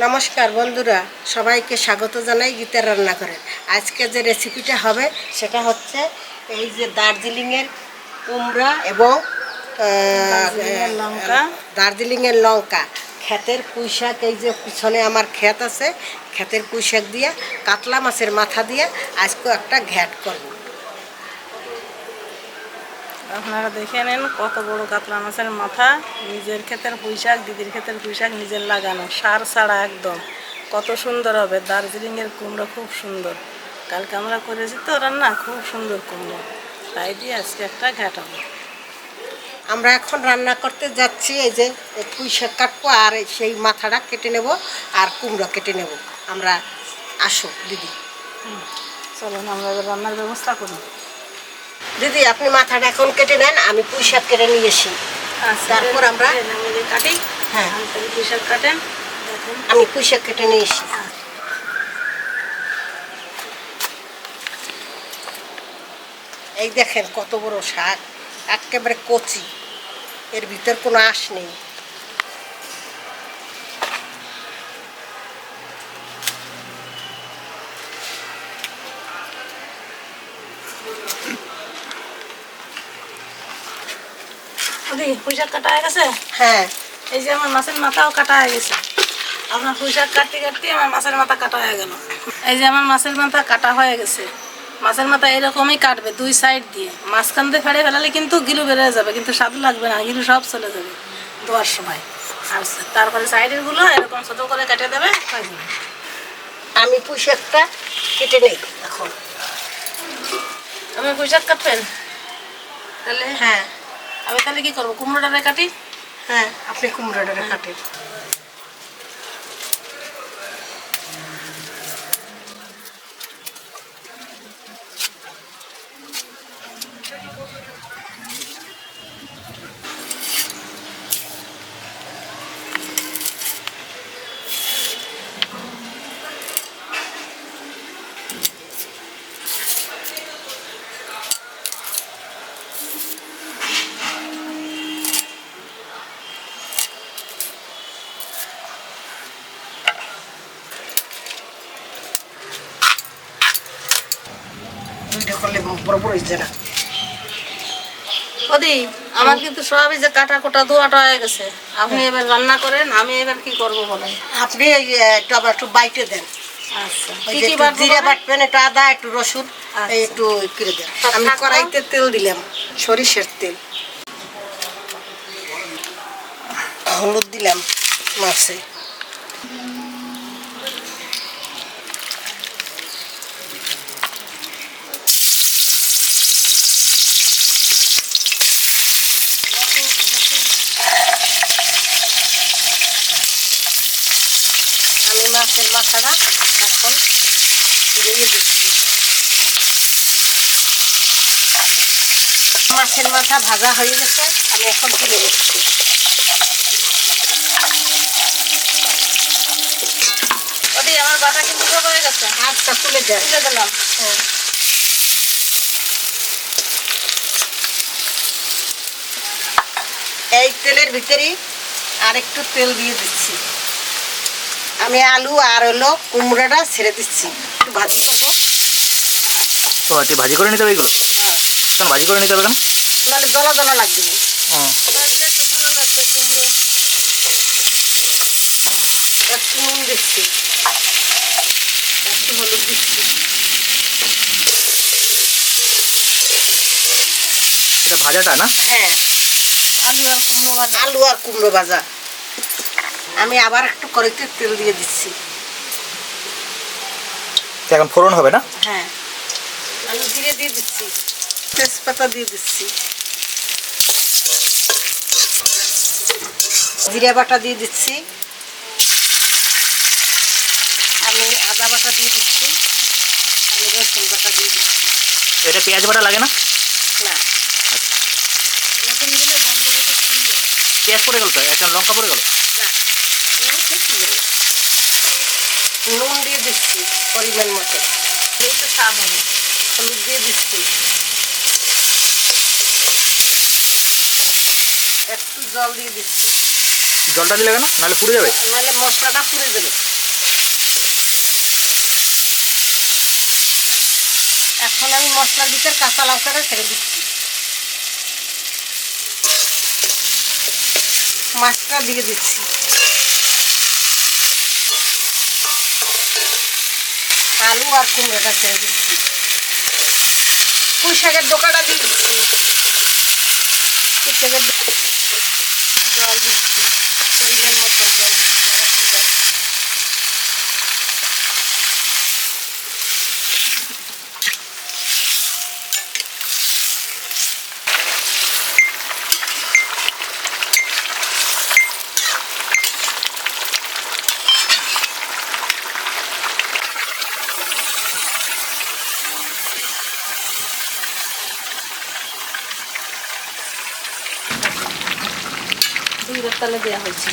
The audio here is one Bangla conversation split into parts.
নমস্কার বন্ধুরা, সবাইকে স্বাগত জানাই গীতার রান্নাঘরে। আজকে যে রেসিপিটা হবে সেটা হচ্ছে এই যে দার্জিলিংয়ের কুমড়া এবং দার্জিলিংয়ের লঙ্কা, ক্ষেতের পুঁই শাক। এই যে পিছনে আমার ক্ষেত আছে, ক্ষেতের পুঁই শাক দিয়ে কাতলা মাছের মাথা দিয়ে আজকে একটা ঘ্যাট করব। আপনারা দেখে নেন কত বড় কাতলা মাছের মাথা, নিজের ক্ষেতের পুঁই শাক, দিদির ক্ষেতের পুঁই শাক, নিজের লাগানো, সার ছাড়া একদম। কত সুন্দর হবে। দার্জিলিংয়ের কুমড়ো খুব সুন্দর, কালকে আমরা করেছি তো রান্না, খুব সুন্দর কুমড়ো, তাই দিয়ে আজকে একটা ঘ্যাট হবে। আমরা এখন রান্না করতে যাচ্ছি। এই যে পুঁই শাক কাটবো আর সেই মাথাটা কেটে নেব আর কুমড়ো কেটে নেব। আমরা আসো দিদি। চলুন আমরা এবার রান্নার ব্যবস্থা করি। দিদি আপনি মাথাটা এখন কেটে নেন, আমি পুঁই শাক কেটে নিয়ে আসি। তারপর আমরা কাটি। হ্যাঁ, পুঁই শাক কাটেন, দেখুন আমি পুঁই শাক কেটে নিয়ে এসি। এই দেখেন কত বড় শাক, একেবারে কচি, এর ভিতর কোনো আঁশ নেই। পুঁই শাক কাটা হয়ে গেছে। হ্যাঁ, এই যে আমার মাছের মাথাও কাটা হয়ে গেছে। আপনার পুঁই শাক কাটতে কাটতে আমার মাছের মাথা কাটা হয়ে গেল। এই যে আমার মাছের মাথা কাটা হয়ে গেছে। মাছের মাথা এরকমই কাটবে, দুই সাইড দিয়ে। মাঝখান দিয়ে ফেড়ে ফেলালে কিন্তু গিলু বেড়ে যাবে, কিন্তু স্বাদ লাগবে না, গিলু সব চলে যাবে ধোয়ার সময়। আর তারপরে সাইডের গুলো এরকম ছোটো করে কেটে দেবে। আমি পুঁই শাকটা কেটে নেই এখন। আমি পুঁই শাক কাটবেন তাহলে? হ্যাঁ, আমি তাহলে কি করবো, কুমড়োটা কাটি? হ্যাঁ, আপনি কুমড়োটা কাটেন। দুইটা করলে বড় বড় হয়েছে না। ওদি আমার কিন্তু সবই যে কাটা কোটা ধোয়াটা হয়ে গেছে। আপনি এবার রান্না করেন, আমি এবার কি করবো বলেন। আপনি একটু বাইটে দেন। আচ্ছা, কি কি জিরা বাটবেন, একটু আদা, একটু রসুন, একটু করে দেন। আমি কড়াইতে তেল দিলাম, সরিষার তেল, হলুদ দিলাম মাছে, আমি মাছের মাথাটা এখন দিয়ে দিচ্ছি। মাছের মাথা ভাজা হয়ে গেছে, আমি এখন তুলে দিচ্ছি। ওদি আমার বাটা কিন্তু সব হয়ে গেছে। আচ্ছা, তুলে দেন। তুলে দিলাম। হ্যাঁ, এই তেলের ভিতরেই আর একটু তেল দিয়ে দিচ্ছি। আমি আলু আর হলো কুমড়োটা ছেড়ে দিচ্ছি, একটু ভাজি করবো। ও আচ্ছা, ভাজি করে নিতে হবে এগুলো? হ্যাঁ, কেন ভাজি করে নিতে হবে কেন? নাহলে দলা দলা লাগবে না। একটু ভালো লাগবে কুমড়ো। একটু নুন দিচ্ছি, একটু হলুদ দিচ্ছি। এটা ভাজাটা না? হ্যাঁ, আলু আর কুমড়ো ভাজা। আলু আর কুমড়ো ভাজা। আমি আবার একটু কড়াইতে তেল দিয়ে দিচ্ছি। এখন ফোড়ন হবে না? হ্যাঁ, আমি জিরে দিয়ে দিচ্ছি, তেজপাতা দিয়ে দিচ্ছি, জিরা বাটা দিয়ে দিচ্ছি, আমি আদা বাটা দিয়ে দিচ্ছি, আমি রসুন বাটা দিয়ে দিচ্ছি। এটা পেঁয়াজ বাটা লাগে না? না, রসুন দিলে গন্ধটা খুব সুন্দর। পেঁয়াজ পড়ে গেল তো, একদম লঙ্কা পড়ে গেল। নুন দিয়ে দিচ্ছি পরিমাণ মতো, একটু স্বাদ হবে। হলুদ দিয়ে দিচ্ছি, একটু জল দিয়ে দিচ্ছি। জলটা দিলে কেন, নাহলে পুড়ে যাবে? নাহলে মশলাটা পুড়ে যাবে। এখন আমি মশলার ভিতর কাঁচা লঙ্কাটা ছেড়ে দিচ্ছি, মাছটা দিয়ে দিচ্ছি, আলু আর কুমড়োটা ছেড়ে দিচ্ছি, পুঁই শাকের ডোকাটা দিয়ে দিচ্ছি, পুঁই শাকের জল দিচ্ছি, পরিমাণ মতন জল রাখছি জল। দুই রত্তালে দেওয়া হয়েছে।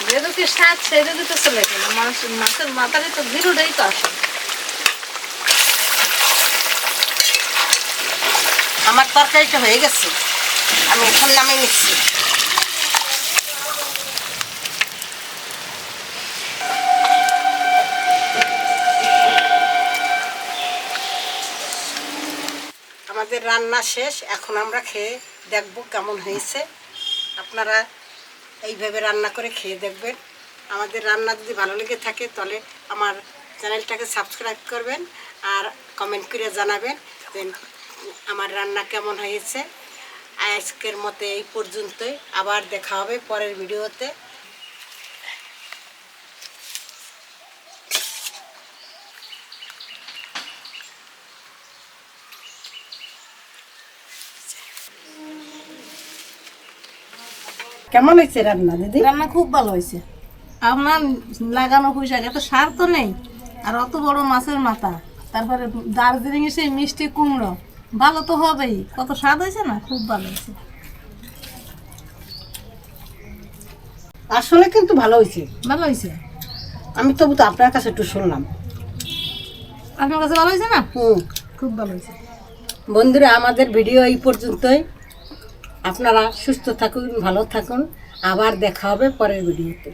যেদিকে স্বাদ সেদিকে তো চলে গেল, মাছের মাথারে তো ভিড়টাই তো আসে। আমার তরকারিটা হয়ে গেছে, আমি এখন নামিয়ে নিচ্ছি। আমাদের রান্না শেষ, এখন আমরা খেয়ে দেখব কেমন হয়েছে। আপনারা এইভাবে রান্না করে খেয়ে দেখবেন। আমাদের রান্না যদি ভালো লেগে থাকে তাহলে আমার চ্যানেলটাকে সাবস্ক্রাইব করবেন আর কমেন্ট করে জানাবেন যে আমার রান্না কেমন হয়েছে। আজকের মতো এই পর্যন্তই, আবার দেখা হবে পরের ভিডিওতে। কেমন হয়েছে রান্না দিদি? রান্না খুব ভালো হয়েছে। আপনার লাগানো পুঁই শাক, এত সার তো নেই, আর অত বড় মাছের মাথা, তারপরে দার্জিলিং সেই মিষ্টি কুমড়ো, ভালো তো হবেই। কত স্বাদ হয়েছে না, খুব ভালো হয়েছে। আসলে কিন্তু ভালো হয়েছে, ভালো হয়েছে। আমি তবু তো আপনার কাছে একটু শুনলাম। আপনার কাছে ভালো হয়েছে না? খুব ভালো হয়েছে। বন্ধুরা, আমাদের ভিডিও এই পর্যন্তই। আপনারা সুস্থ থাকুন, ভালো থাকুন, আবার দেখা হবে পরের ভিডিওতে।